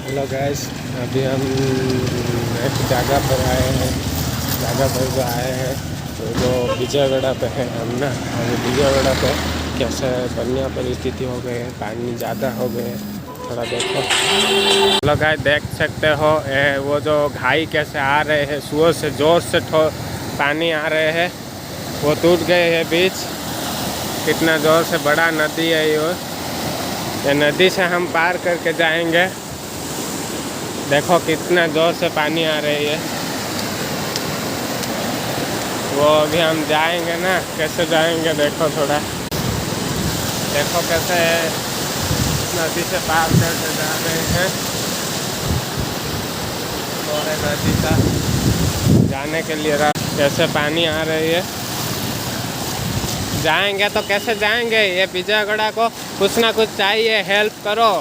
Hello guys, अभी हम एक जगह पर आए हैं। जगह पर जो आए हैं तो जो विजयवाड़ा पे है हम ना। अभी विजयवाड़ा पे कैसे बनिया परिस्थिति हो गई है, पानी ज़्यादा हो गए हैं। थोड़ा देखो। हेलो गाइस, देख सकते हो वो जो घाई कैसे आ रहे हैं, सुबह से ज़ोर से पानी आ रहे हैं। वो टूट गए हैं बीच। कितना ज़ोर से बड़ा नदी है ये नदी से हम पार करके जाएंगे। देखो कितना ज़ोर से पानी आ रही है। वो अभी हम जाएंगे ना, कैसे जाएंगे देखो थोड़ा। देखो कैसे नदी से पार करके जा रहे हैं। और नदी का जाने के लिए कैसे पानी आ रही है। जाएंगे तो कैसे जाएंगे? ये विजयवाड़ा को कुछ ना कुछ चाहिए, हेल्प करो।